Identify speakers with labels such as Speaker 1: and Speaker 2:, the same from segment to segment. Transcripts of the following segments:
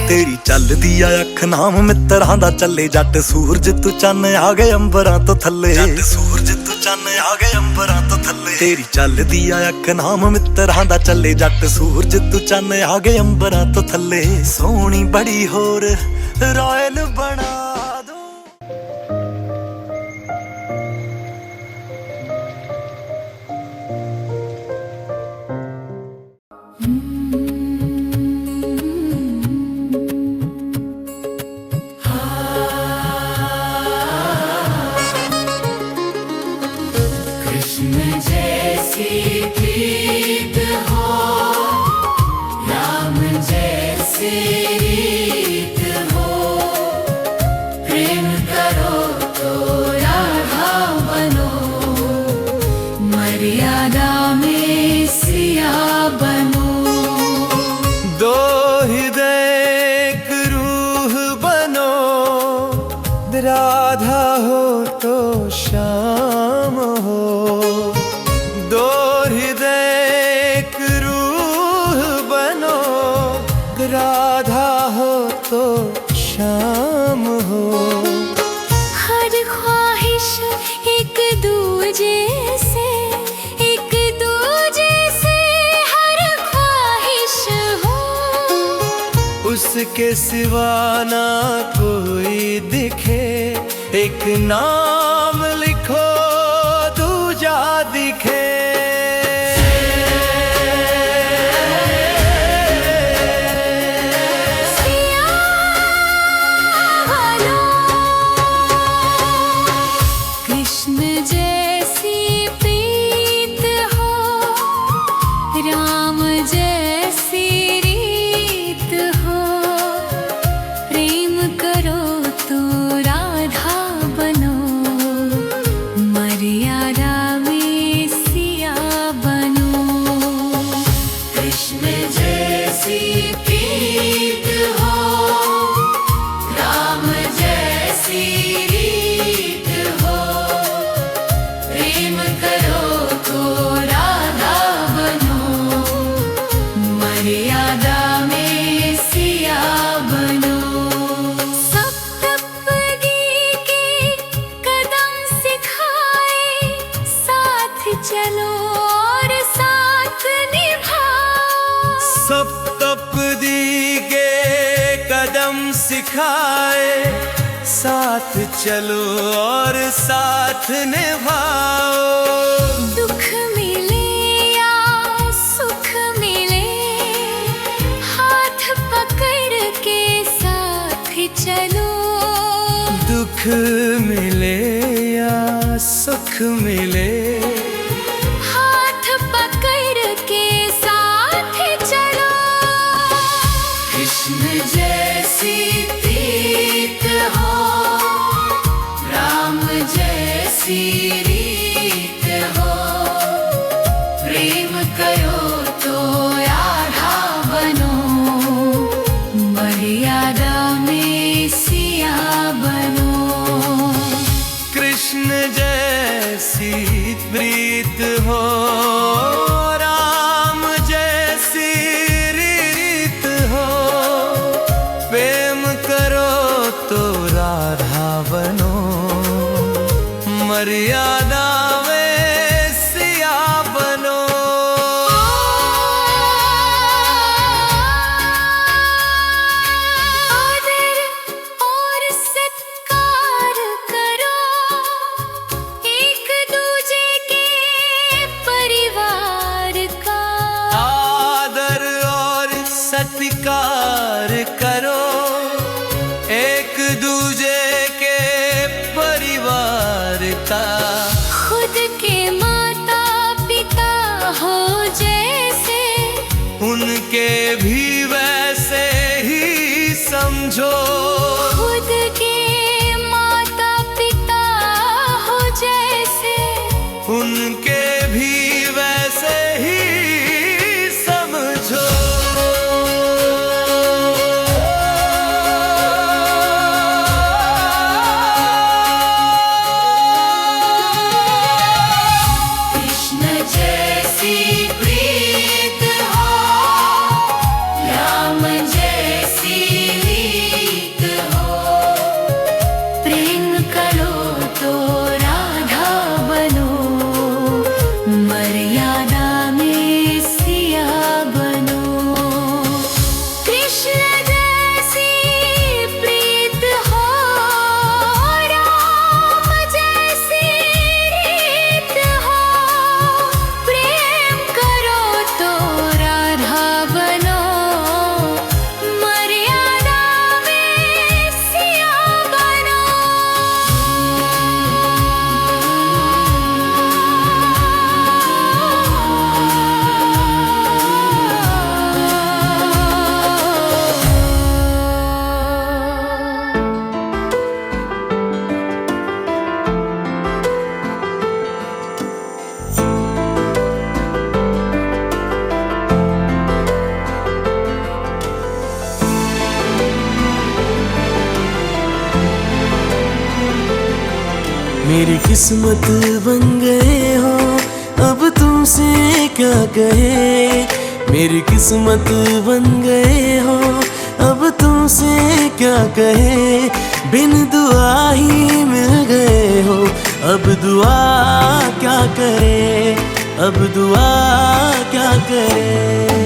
Speaker 1: तेरी चलदी आ अख नाम मित्रां दा चले जट सूरज तू चन आ गए अंबरां तो थल्ले जट सूरज तू चन आ गए अंबरां तो थल्ले तेरी चलदी आ अख नाम मित्रां दा चले जट सूरज तू चन आ गए अंबरां तो थल्ले सोहनी बड़ी होर रॉयल बना दो।
Speaker 2: कृष्ण जैसी प्रीत हो, राम जैसी रीत हो, प्रेम करो तो राधा बनो, मर्यादा में सिया बनो।
Speaker 1: दो हृदय एक रूह बनो, राधा हो तो श्याम हो। दो हृदय एक रूह बनो, राधा हो तो श्याम हो।
Speaker 2: हर ख्वाहिश एक दूजे से, एक दूजे से हर ख्वाहिश हो,
Speaker 1: उसके सिवा ना कोई दिखे, एक नाम लिखो दूजा दिखे।
Speaker 2: सिया बनो। कृष्ण जैसी प्रीत हो, राम जैसी रीत हो, प्रेम करो तो राधा बनो, मर्यादा में सिया बनो। कृष्ण जैसी प्रीत हो, राम जैसी रीत हो, प्रेम करो तो राधा बनो, मर्यादा में सिया बनो। सप्तपदी के कदम सिखाए, साथ चलो और साथ निभाओ।
Speaker 1: सप्तपदी के कदम सिखाए, साथ चलो और साथ निभाओ।
Speaker 2: दुख मिले या सुख मिले, हाथ पकड़ के साथ चलो।
Speaker 1: दुख मिले या सुख मिले,
Speaker 2: हाथ पकड़ के साथ चलो। कृष्ण जैसी प्रीत हो, राम जैसी रीत हो, प्रेम करो तो राधा बनो, मर्यादा में सिया बनो।
Speaker 1: कृष्ण जैसी प्रीत हो, राम जैसी रीत हो, प्रेम करो तो राधा बनो, मर्यादा में सिया बनो।
Speaker 2: आदर और सत्कार करो, एक दूजे के परिवार का।
Speaker 1: आदर और सत्कार करो, एक दूजे के परिवार का।
Speaker 2: खुद के माता पिता हो जैसे,
Speaker 1: उनके भी वैसे ही समझो।
Speaker 2: खुद के माता पिता हो जैसे,
Speaker 1: उनके भी वैसे ही समझो।
Speaker 2: कृष्ण जैसी प्रीत हो, राम
Speaker 3: मेरी किस्मत बन गए हो, अब तुमसे क्या कहे। मेरी किस्मत बन गए हो, अब तुमसे क्या कहे। बिन दुआ ही मिल गए हो, अब दुआ क्या करे, अब दुआ क्या करे।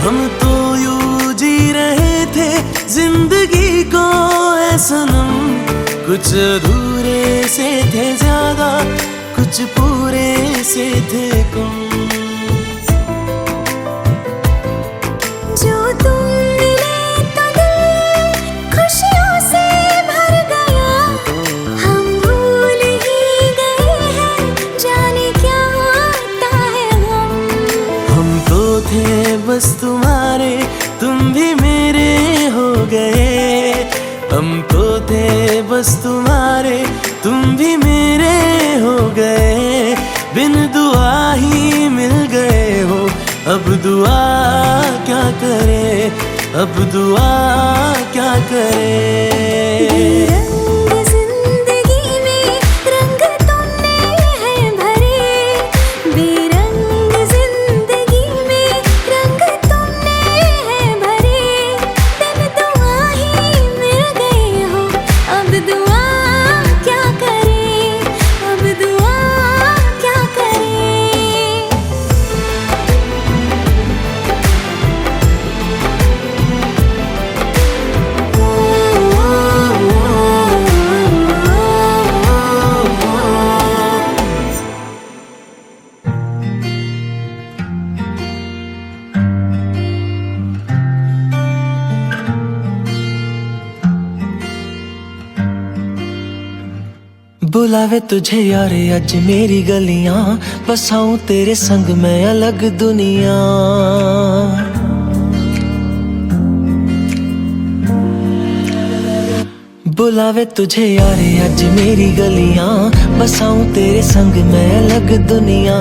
Speaker 3: हम तो यूं जी रहे थे जिंदगी को ऐ सनम, कुछ अधूरे से थे ज्यादा, कुछ पूरे से थे कम।
Speaker 2: जो तुम मिले तो दिल खुशियों से भर गया, हम भूल ही गए हैं जाने क्या आता है
Speaker 3: हम तो थे बस तुम्हारे, तुम भी मेरे हो गए। हम तो थे बस तुम्हारे, तुम भी मेरे हो गए। बिन दुआ ही मिल गए हो, अब दुआ क्या करे, अब दुआ क्या करे। बुलावे तुझे यारे अज मेरी गलियां, बसाऊं तेरे संग मैं अलग दुनिया। बुलावे तुझे यारे अज मेरी गलियां, बसाऊं तेरे संग मैं अलग दुनिया।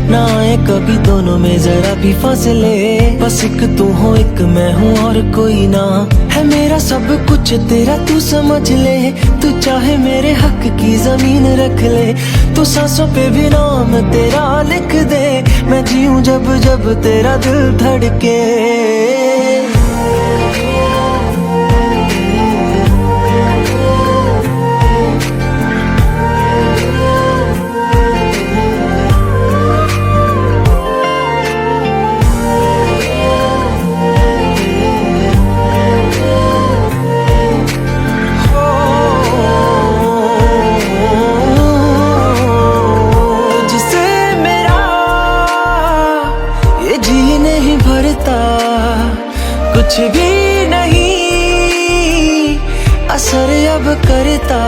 Speaker 3: ना आए कभी दोनों में जरा भी फासले, बस एक तू हो एक मैं हूँ और कोई ना। है मेरा सब कुछ तेरा तू समझ ले, तू चाहे मेरे हक की जमीन रख ले। तू सांसों पे भी नाम तेरा लिख दे, मैं जीऊं जब जब तेरा दिल धड़के। कुछ भी नहीं असर अब करता,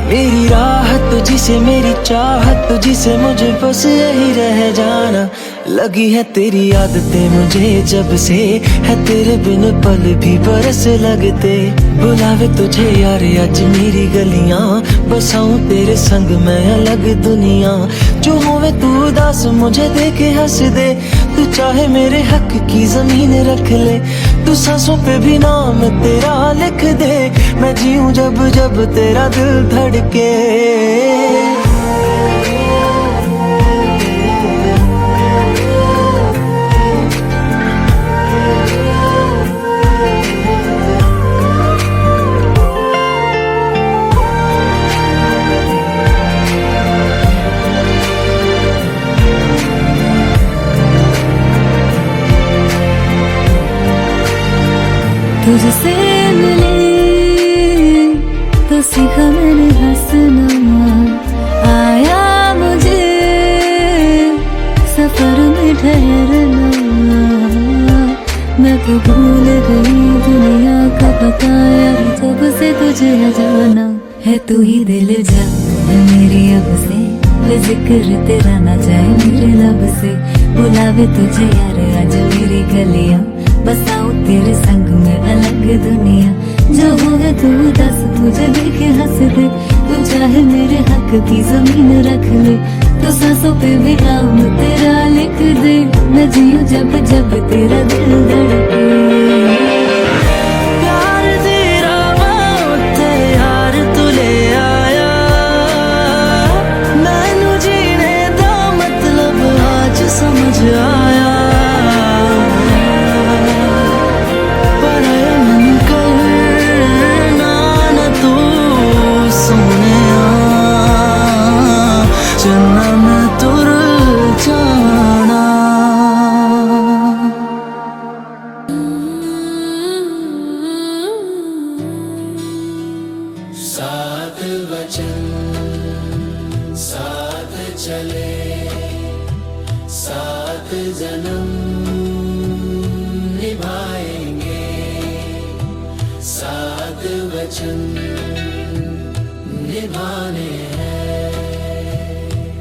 Speaker 3: मेरी राहत तुझसे मेरी चाहत तुझसे, मुझे बस यही रह जाना। लगी है तेरी आदतें मुझे जब से, है तेरे बिन पल भी बरस लगते। बुलावे तुझे यार आज मेरी गलियां, बसाऊं तेरे संग मैं अलग दुनिया। जो होवे तू उदास मुझे देखे हंस दे, तू चाहे मेरे हक की जमीन रख ले। तू सांसों पे भी नाम तेरा लिख दे, मैं जीऊं जब जब तेरा दिल धड़के।
Speaker 2: तुझसे मिले तो सीखा मैंने हंसना, आया मुझे सफर में ठहरना। तो भूल गई दुनिया का पता यार, जब से तुझे जाना है तू ही दिल जा मेरी अब से, वे जिक्र तेरा ना जाए मेरे लब से। बुलावे तुझे यार आज मेरी गलियां, बसाऊं तेरे संग में अलग दुनिया। जो होगा तू दस तुझे देखे हंस दे, तू चाहे मेरे हक की जमीन रख ले, तो सांसों पे भी नाम तेरा लिख दे। मैं जीऊं जब जब तेरा दिल धड़के।
Speaker 3: प्यार तेरा बहुत यार तू ले आया, मैनू जीने दा मतलब आज समझ आया। पर मन करना न तू सोनिया, चन्ना मैं तुर जाना। साथ वचन साथ चले, साथ जन्म निभाएंगे, साथ वचन निभाने हैं।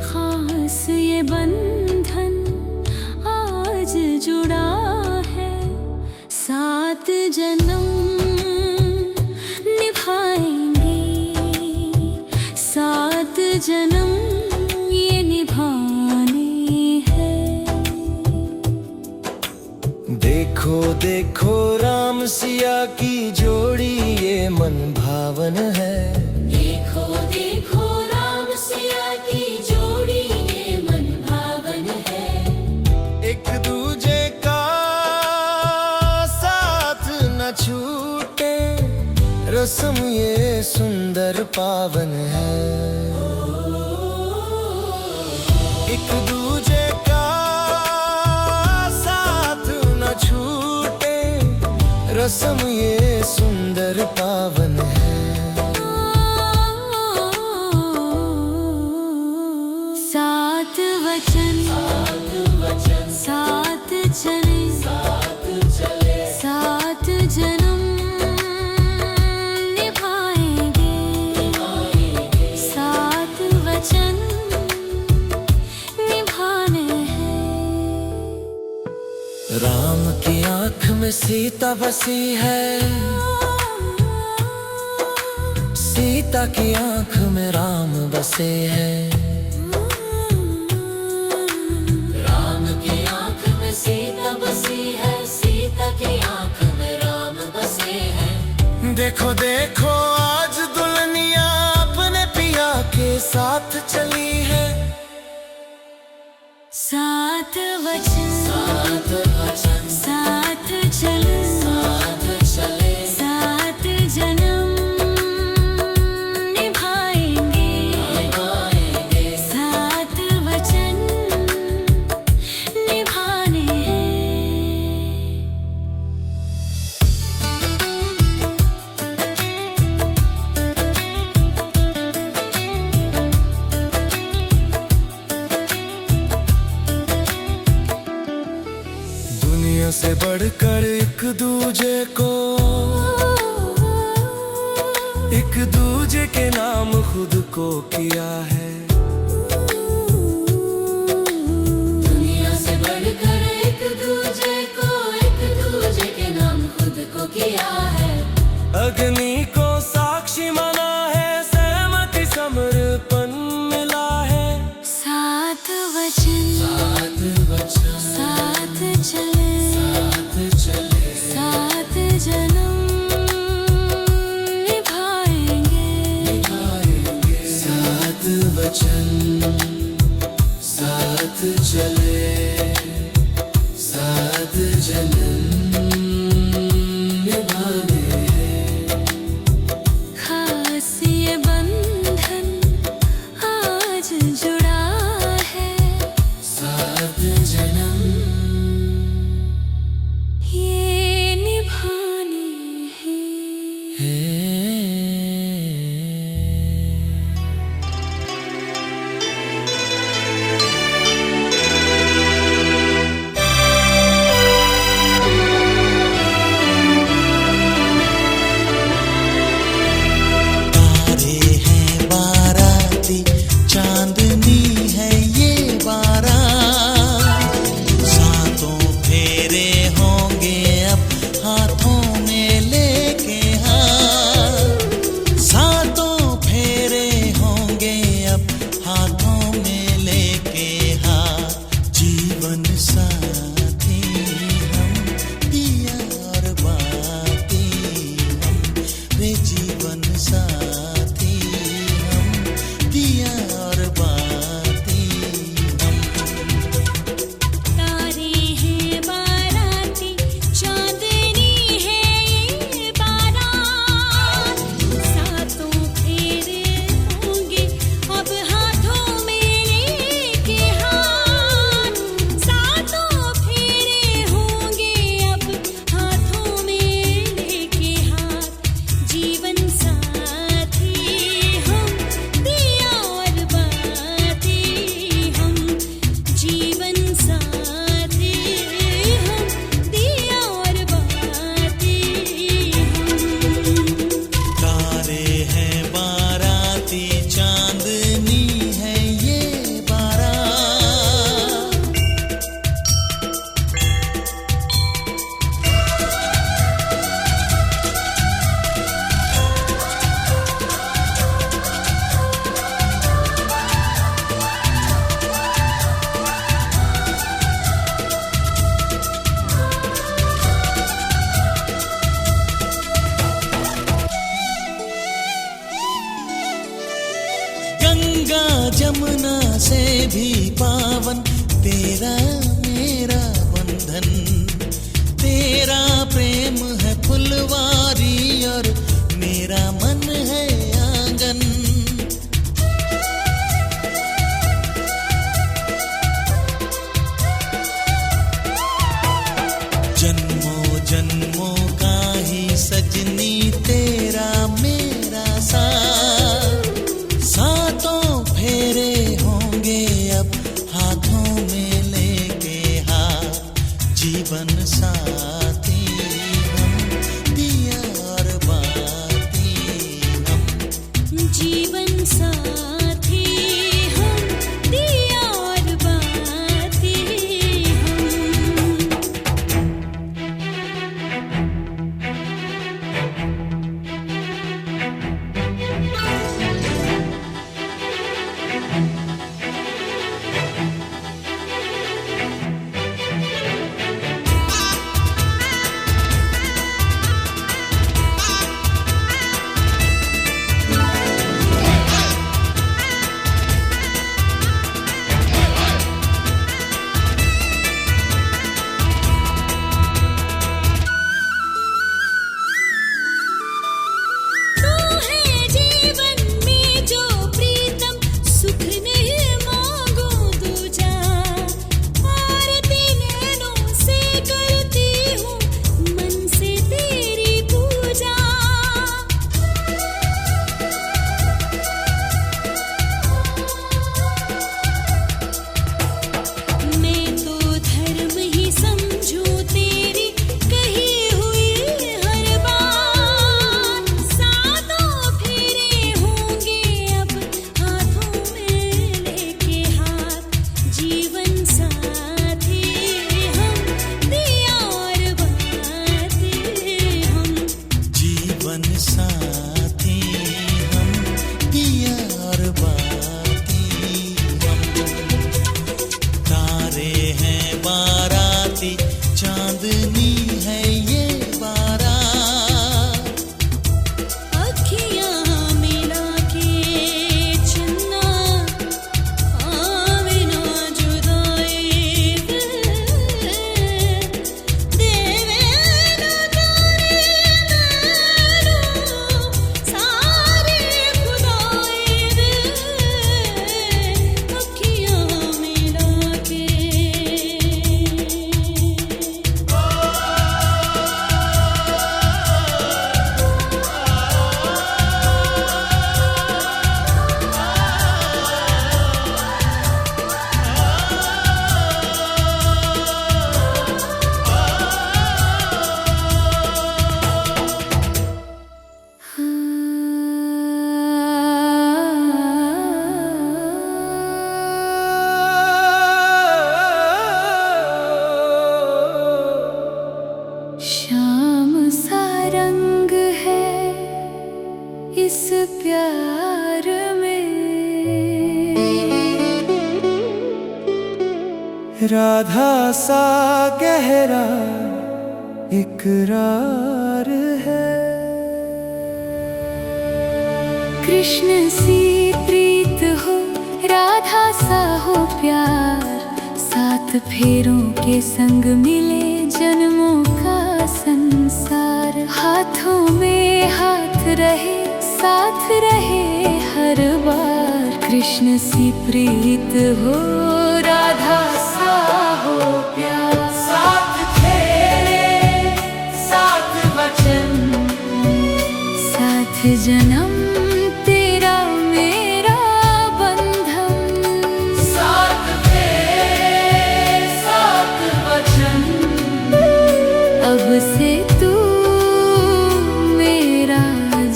Speaker 2: खास ये बंधन आज जुड़ा है, सात जन्म निभाएंगे, सात जन्म ये निभाने हैं।
Speaker 3: देखो देखो राम सिया की जोड़ी ये मन भावन है।
Speaker 2: देखो देखो राम सिया की जोड़ी ये मन भावन है।
Speaker 3: एक दूजे का साथ न छूटे, रस्म ये सुंदर पावन है। एक दूजे का साथ न छूटे, रस्म ये सुंदर पावन है।
Speaker 2: सात वचन सात चले, सात जन्म निभाएंगे, सात वचन निभाने हैं।
Speaker 3: राम की आंख में सीता बसी है, सीता की आंख में राम बसे हैं।
Speaker 2: राम की आंख में सीता बसी है, सीता की आंख में राम बसे हैं।
Speaker 3: देखो देखो आज दुल्हनिया अपने पिया के साथ चली है।
Speaker 2: सात वचन साथ चले, सात जन्म निभाएंगे, सात वचन निभाने हैं।
Speaker 3: दुनिया से बढ़कर एक दूजे को, एक दूजे के नाम खुद को किया है।
Speaker 2: दुनिया से बढ़कर एक दूजे को, एक दूजे के नाम खुद को किया है।
Speaker 3: अग्नि को साक्षी माना है, सहमति समर्पण मिला है।
Speaker 2: सात वचन साथ चले, सात जन्म निभाएंगे,
Speaker 3: साथ वचन साथ चले, साथ जन्म निभाने हैं। गंगा जमुना से भी पावन तेरा मेरा बंधन। तेरा प्रेम है फुलवारी और मेरा मन है आंगन। जन्मों जन्मों का ही सजनी तेरा मेरा साथ। सातों फेरे होंगे अब हाथों में लेके हाथ। जीवन साथी हम, दिया और बाती हम।
Speaker 2: जीवन साथी हम, दिया और बाती हम।
Speaker 3: चांदनी है ये बारात।
Speaker 2: अखियाँ मिला के चन्ना आवे ना जुदाई देवे ना तारे नैनो सारे खुदाई दे। अखियाँ मिला के शाम सा रंग है इस प्यार में।
Speaker 3: राधा सा गहरा इकरार है।
Speaker 2: कृष्ण सी प्रीत हो, राधा सा हो प्यार। सात फेरों के संग मिले जन्मों का संसार। हाथों में हाथ रहे, साथ रहे हर बार। कृष्ण सी प्रीत हो, राधा सा हो प्यार। साथ फेरे, साथ वचन, साथ जन्म तेरा मेरा बंधन। साथ फेरे, साथ वचन, अब से तू मेरा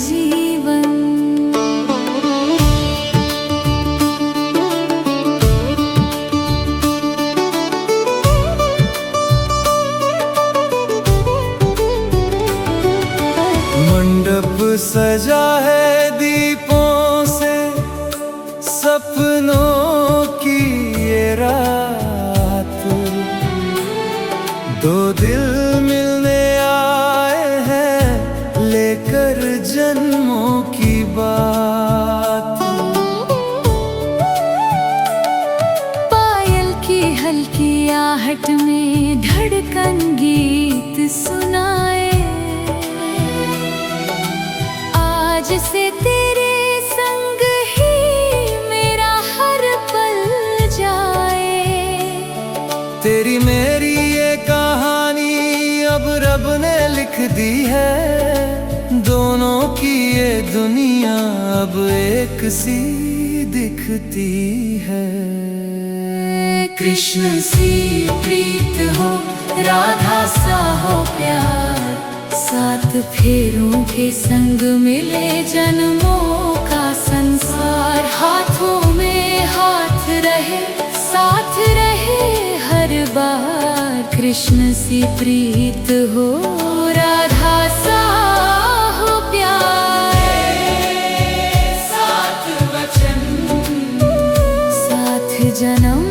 Speaker 2: जीवन।
Speaker 3: मंडप सजा है दी है, दोनों की ये दुनिया अब एक सी दिखती है।
Speaker 2: कृष्ण सी प्रीत हो, राधा सा हो प्यार, सात फेरों के संग मिले जन्मों का संसार। हाथों में हाथ रहे, साथ रहे हर बार। कृष्ण सी प्रीत हो, राधा सा हो प्यार। सात वचन, सात जन्म,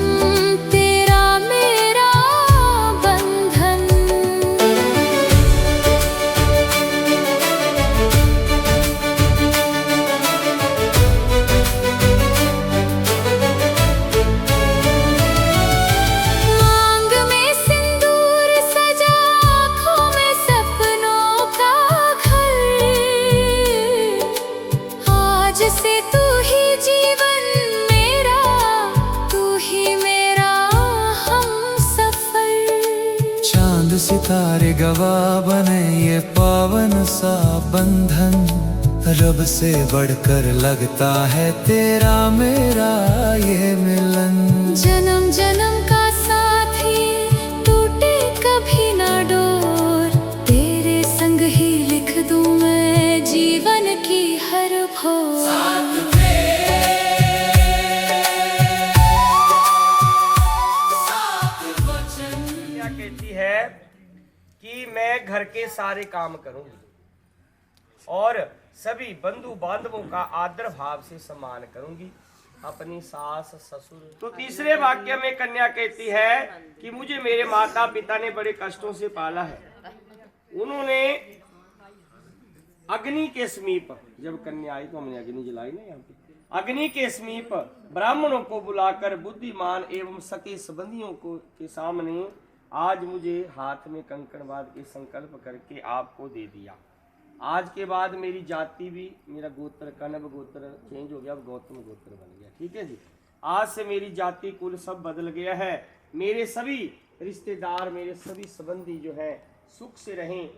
Speaker 3: सितारे गवाह बने ये पावन सा बंधन। रब से बढ़कर लगता है तेरा मेरा ये मिलन।
Speaker 2: जन्म जन्म का साथी, टूटे कभी ना डोर। तेरे संग ही लिख दूं मैं जीवन की हर भोर।
Speaker 4: कि मैं घर के सारे काम करूंगी और सभी बंधु बांधवों का आदर भाव से सम्मान करूंगी, अपनी सास ससुर। तो तीसरे वाक्य में कन्या कहती है कि मुझे मेरे माता पिता ने बड़े कष्टों से पाला है। उन्होंने अग्नि के समीप, जब कन्या आई तो हमने अग्नि जलाई ना, यहाँ पे अग्नि के समीप ब्राह्मणों को बुलाकर बुद्धिमान एवं सके संबंधियों को के सामने आज मुझे हाथ में कंकणवाद के संकल्प करके आपको दे दिया। आज के बाद मेरी जाति भी, मेरा गोत्र कण्व गोत्र चेंज हो गया, अब गौतम गोत्र बन गया। ठीक है जी, आज से मेरी जाति कुल सब बदल गया है। मेरे सभी रिश्तेदार, मेरे सभी संबंधी जो है सुख से रहें।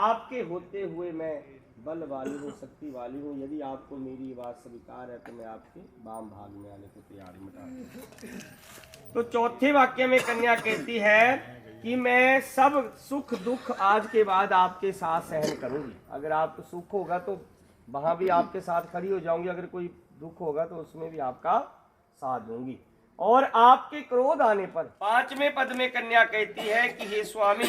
Speaker 4: आपके होते हुए मैं बल वाली हूँ, शक्ति वाली हूँ। यदि आपको मेरी बात स्वीकार है तो मैं आपके वाम भाग में आने को तैयार हूँ। तो चौथे वाक्य में कन्या कहती है कि मैं सब सुख दुख आज के बाद आपके साथ सहन करूंगी। अगर आपको सुख होगा तो वहां भी आपके साथ खड़ी हो जाऊंगी, अगर कोई दुख होगा तो उसमें भी आपका साथ दूंगी। और आपके क्रोध आने पर पांचवें पद में कन्या कहती है कि हे स्वामी,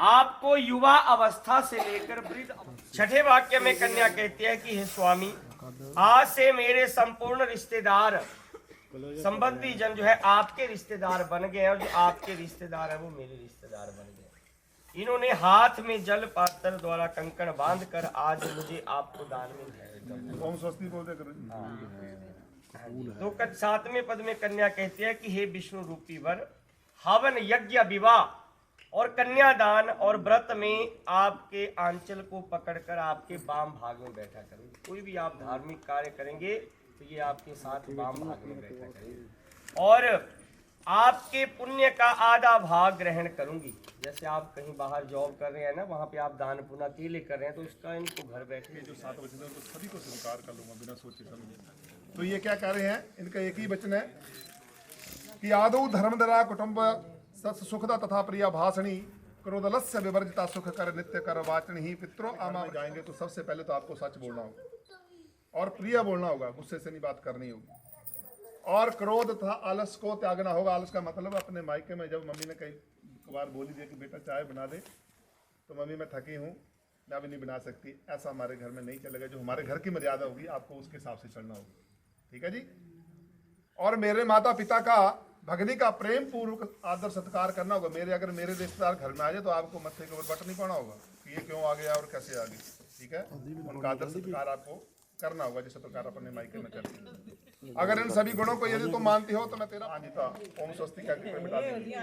Speaker 4: आपको युवा अवस्था से लेकर वृद्ध। छठे वाक्य में कन्या कहती है कि हे स्वामी, आज से मेरे संपूर्ण रिश्तेदार संबंधी जन जो है आपके रिश्तेदार बन गए, और जो आपके रिश्तेदार है वो मेरे रिश्तेदार बन गए। इन्होंने हाथ में जल पात्र द्वारा कंकण बांध कर आज मुझे आपको दान में ओम स्वस्ति बोलते तो सातवें पद में कन्या कहती है कि हे विष्णु रूपी वर, हवन यज्ञ विवाह और कन्यादान और व्रत में आपके आंचल को पकड़कर आपके वाम भाग में बैठा करूंगी। कोई भी आप धार्मिक कार्य करेंगे तो ये आपके साथ वाम भाग में बैठा करेंगे और आपके पुण्य का आधा भाग ग्रहण करूंगी। जैसे आप कहीं बाहर जॉब कर रहे हैं ना, वहाँ पे आप दान पुण्य अकेले कर रहे हैं, तो उसका इनको घर बैठे
Speaker 5: जो 7 वचन है उनको सभी को स्वीकार कर लूंगा बिना सोचे समझे। तो ये क्या कह रहे हैं, इनका एक ही वचन है कि आदौ धर्मधरा कुटुंब सत्स सुखदा तथा प्रिया भाषणी क्रोधलस्य विवर्जिता सुख कर नित्य कर वाचनी ही पितरों आमा जाएंगे। तो सबसे पहले तो आपको सच बोलना होगा और प्रिय बोलना होगा, गुस्से से नहीं बात करनी होगी। और क्रोध तथा आलस को त्यागना होगा। आलस का मतलब अपने मायके में जब मम्मी ने कई बार बोली दिया कि बेटा चाय बना दे, तो मम्मी मैं थकी हूँ, मैं अभी नहीं बना सकती, ऐसा हमारे घर में नहीं चलेगा। जो हमारे घर की मर्यादा होगी आपको उसके हिसाब से चलना होगा, ठीक है जी। और मेरे माता पिता का भगनी का प्रेम पूर्वक आदर सत्कार करना होगा। अगर मेरे रिश्तेदार घर में आ जाए तो आपको मत्थे के ऊपर बट नहीं पाना होगा कि ये क्यों आ गया और कैसे आ गई, ठीक है। उनका आदर सत्कार आपको करना होगा जिस प्रकार अपने मायके में करते हैं। अगर इन सभी गुणों को यदि तुम मानती हो तो मैं तेरा आनिता ओम स्वस्ति का कृपा मिटा दूंगी।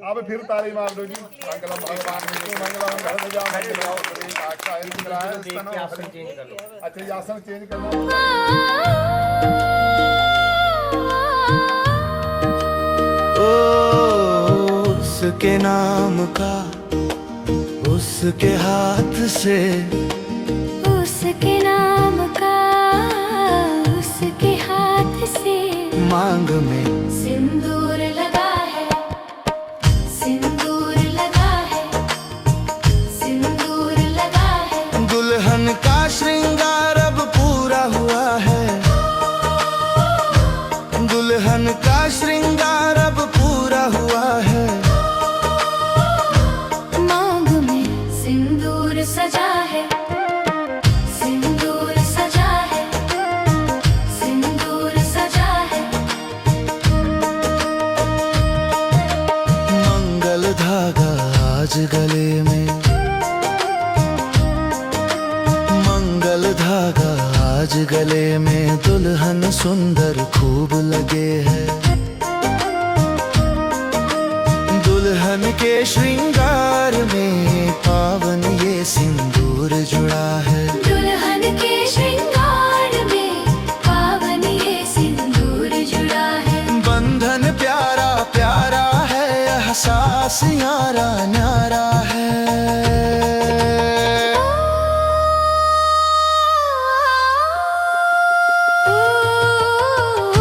Speaker 5: अब फिर ताली मार दो जी। मंगलम भगवान विष्णु मंगलम गणपति अच्छा ये आसन चेंज करना।
Speaker 3: उसके नाम का उसके हाथ से,
Speaker 2: उसके नाम का, उसके हाथ से
Speaker 3: मांग में
Speaker 2: सिंदूर लगा है, सिंदूर लगा है, सिंदूर लगा है।
Speaker 3: दुल्हन का श्रृंगार अब पूरा हुआ है, दुल्हन का श्रृंगार अब पूरा हुआ है।
Speaker 2: मांग में सिंदूर सजा है, सिंदूर सजा है, सिंदूर सजा है।
Speaker 3: मंगल धागा आज गले में, मंगल धागा आज गले में, दुल्हन सुंदर खूब लगे है। दुल्हन के श्रृंगार में पावन ये सिंदूर जुड़ा है।
Speaker 2: दुल्हन के श्रृंगार में पावन ये सिंदूर जुड़ा है।
Speaker 3: बंधन प्यारा प्यारा है, एहसास न्यारा न्यारा है।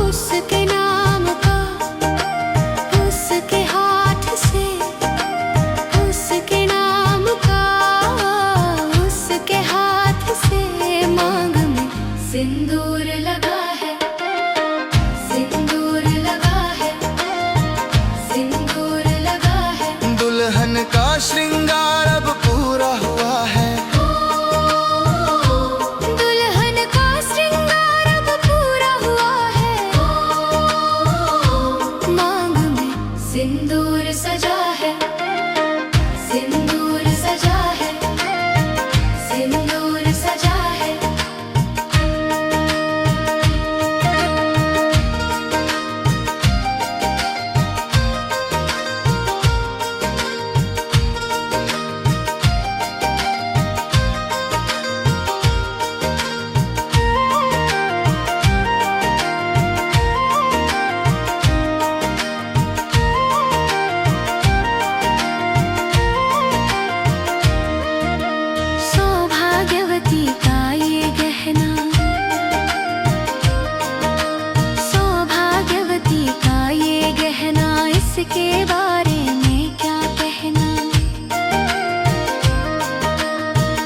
Speaker 2: उसके नाम का, उसके हाथ से, उसके नाम का, उसके हाथ से मांग में सिंदूर लगा है, सिंदूर लगा है, सिंदूर लगा है।
Speaker 3: दुल्हन का श्रृंगार अब पूरा हुआ है,
Speaker 2: दुल्हन का श्रृंगार अब पूरा हुआ है। मांग में सिंदूर सजा है, सिंदूर सजा है, सिंदूर सजा है। सौभाग्यवती का ये गहना, सौभाग्यवती का ये गहना, इसके बारे में क्या कहना।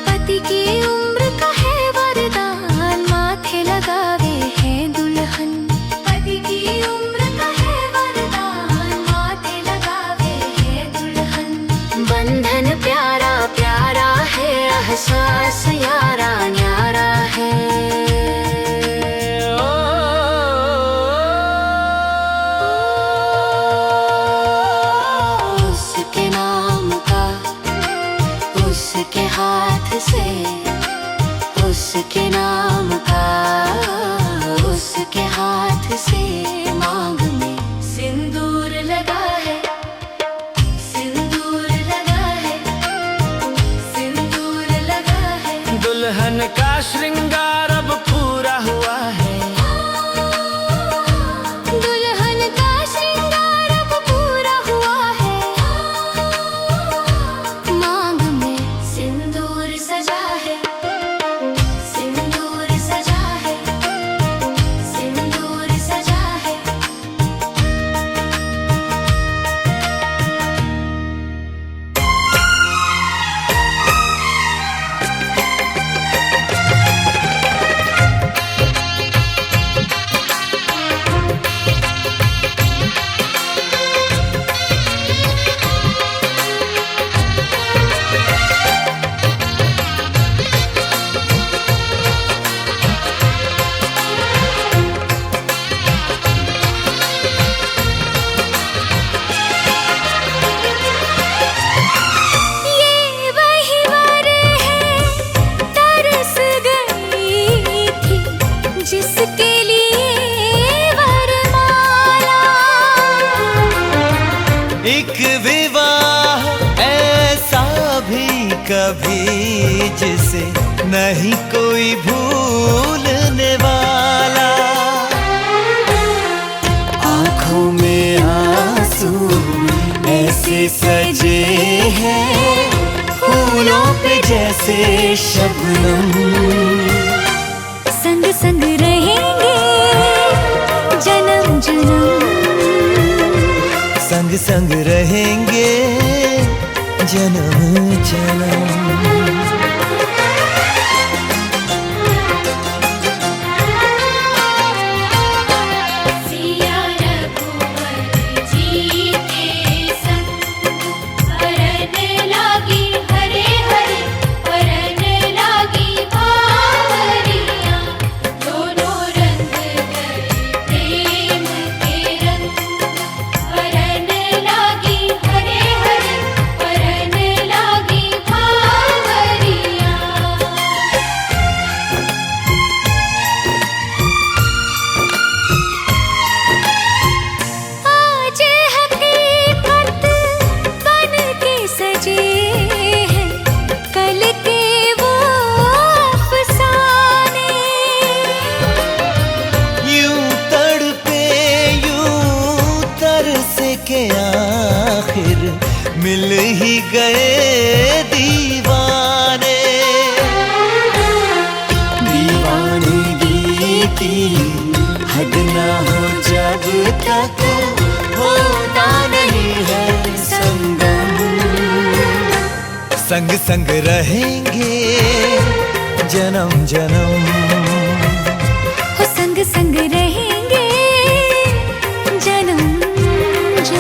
Speaker 2: पति की उम्र का है वरदान, माथे लगावे है दुल्हन। पति की उम्र का है वरदान, माथे लगावे है दुल्हन। बंधन प्यारा प्यारा है, एहसास यारा न्यारा है। उसके नाम का, उसके हाथ से, उसके नाम का, उसके हाथ से मांग में सिंदूर लगा है, सिंदूर लगा है, सिंदूर लगा है।
Speaker 3: दुल्हन का श्रृंगार अब पूरा हुआ है,
Speaker 2: दुल्हन का श्रृंगार अब पूरा हुआ है। मांग में सिंदूर सजा है, सिंदूर सजा है, सिंदूर सजा है। ये वही वर है, तरस गई थी, जिसके लिए वरमाला।
Speaker 3: एक विवाह ऐसा भी कभी जिसे नहीं कोई भूलने वाला। आँखों में आंसू ऐसे सजे हैं, फूल जैसे शबनम।
Speaker 2: संग संग रहेंगे जन्म जन्म,
Speaker 3: संग संग रहेंगे जन्म जन्म। के आखिर मिल ही गए दीवाने, दीवानगी की हद ना हो जब तक होता नहीं है संगम। संग संग रहेंगे जन्म जन्म,
Speaker 2: हो संग संग